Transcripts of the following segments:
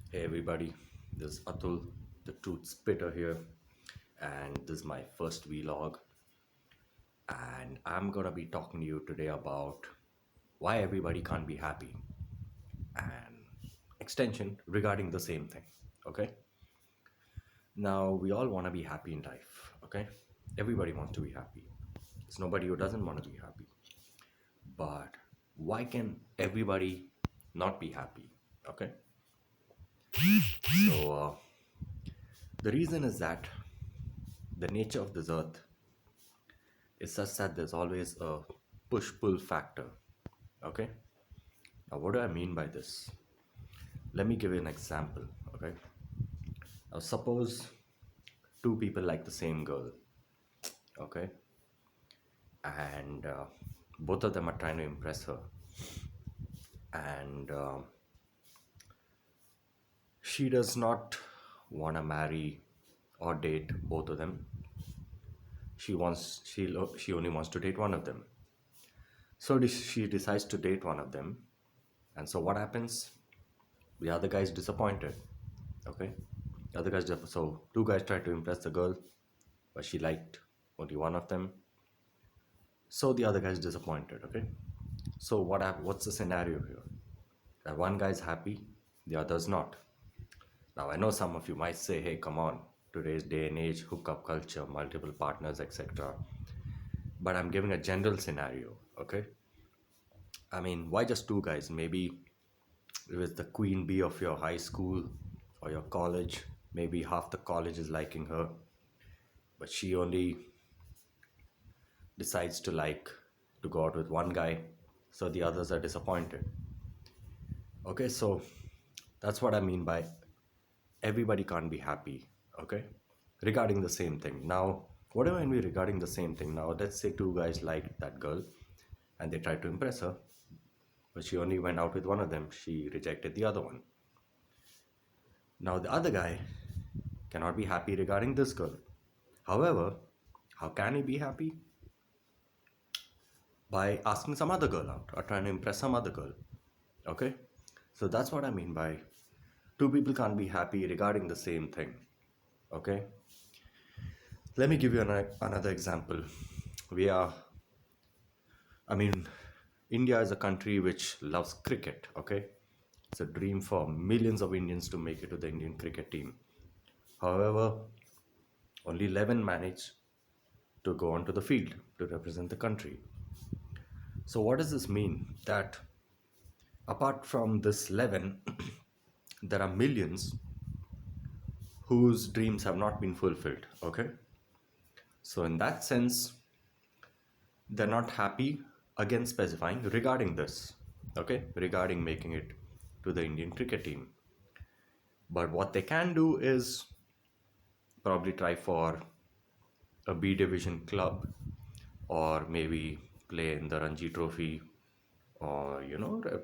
Hey everybody, this is Atul, the truth spitter here, and this is my first vlog. And I'm gonna be talking to you today about why everybody can't be happy and extension regarding the same thing. Okay, now we all want to be happy in life. Okay, everybody wants to be happy, there's nobody who doesn't want to be happy, but why can everybody not be happy? Okay, so the reason is that the nature of this earth is such that there's always a push pull factor. Okay, now what do I mean by this? Let me give you an example. Okay, now suppose two people like the same girl. Okay, and both of them are trying to impress her, and she does not want to marry or date both of them. She only wants to date one of them. So she decides to date one of them, and so what happens? The other guy is disappointed. Okay, the other guys so two guys tried to impress the girl, but she liked only one of them. So the other guy is disappointed. Okay, so what's the scenario here? That one guy is happy, the other's not. Now I know some of you might say, hey, come on, today's day and age, hookup culture, multiple partners, etc., but I'm giving a general scenario. Okay, I mean, why just two guys? Maybe it was the queen bee of your high school or your college. Maybe half the college is liking her, but she only decides to go out with one guy, so the others are disappointed. Okay, so that's what I mean by everybody can't be happy. Okay, regarding the same thing. Now, what do I mean regarding the same thing? Now, let's say two guys like that girl and they tried to impress her, but she only went out with one of them. She rejected the other one. Now, the other guy cannot be happy regarding this girl. However, how can he be happy? By asking some other girl out or trying to impress some other girl. Okay, so that's what I mean by two people can't be happy regarding the same thing. Okay, let me give you another example. We are, I mean, India is a country which loves cricket. Okay, it's a dream for millions of Indians to make it to the Indian cricket team. However, only 11 manage to go onto the field to represent the country. So what does this mean? That apart from this 11, there are millions whose dreams have not been fulfilled. Okay, so in that sense, they're not happy, again specifying regarding this. Okay, regarding making it to the Indian cricket team. But what they can do is probably try for a B division club, or maybe play in the Ranji Trophy, or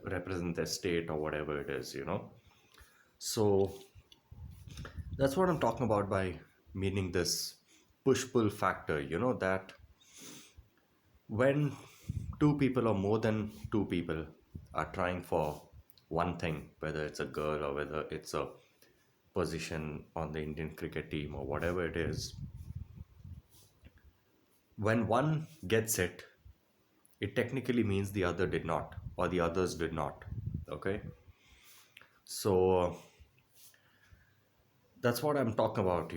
represent their state or whatever it is. So that's what I'm talking about by meaning this push pull factor. That when two people or more than two people are trying for one thing, whether it's a girl or whether it's a position on the Indian cricket team or whatever it is, when one gets it, it technically means the other did not, or the others did not. Okay, so that's what I'm talking about.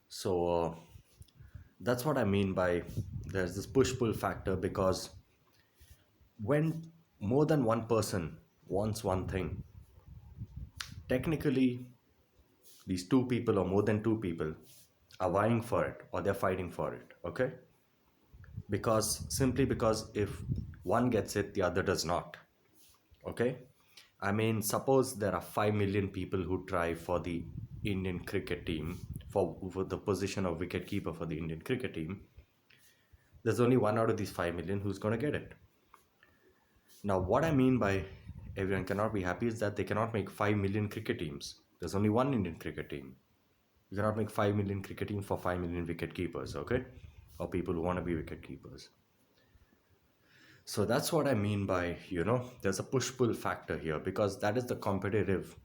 So that's what I mean by there's this push pull factor, because when more than one person wants one thing, technically these two people or more than two people are vying for it or they're fighting for it. Okay, because simply because if one gets it, the other does not. Okay, I mean, suppose there are 5 million people who try for the Indian cricket team, for the position of wicket keeper for the Indian cricket team. There's only one out of these 5 million who's going to get it. Now, what I mean by everyone cannot be happy is that they cannot make 5 million cricket teams. There's only one Indian cricket team. You cannot make 5 million cricket teams for 5 million wicket keepers. Okay, or people who want to be wicket keepers. So that's what I mean by, there's a push pull factor here, because that is the competitive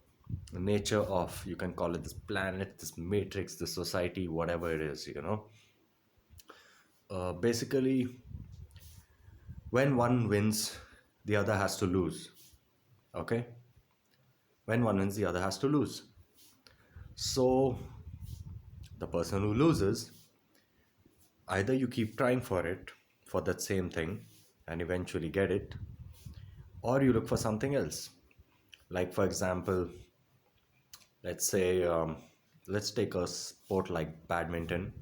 nature of, you can call it this planet, this matrix, this society, whatever it is, basically, when one wins, the other has to lose. Okay? When one wins, the other has to lose. So, the person who loses, either you keep trying for it, for that same thing, and eventually get it, or you look for something else. Like, for example, let's say, let's take a sport like badminton.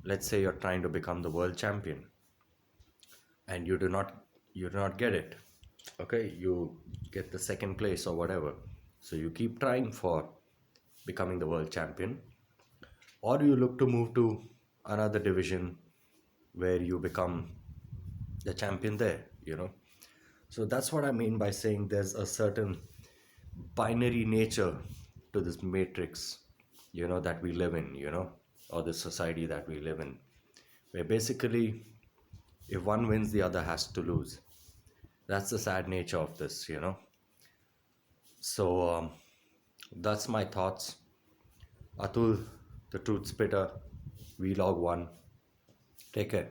Let's say you're trying to become the world champion and you do not get it. Okay, you get the second place or whatever. So you keep trying for becoming the world champion, or you look to move to another division where you become the champion there. So that's what I mean by saying there's a certain binary nature to this matrix, that we live in, or the society that we live in, where basically if one wins, the other has to lose. That's the sad nature of this. So that's my thoughts. Atul, the truth spitter, vlog 1. Take care.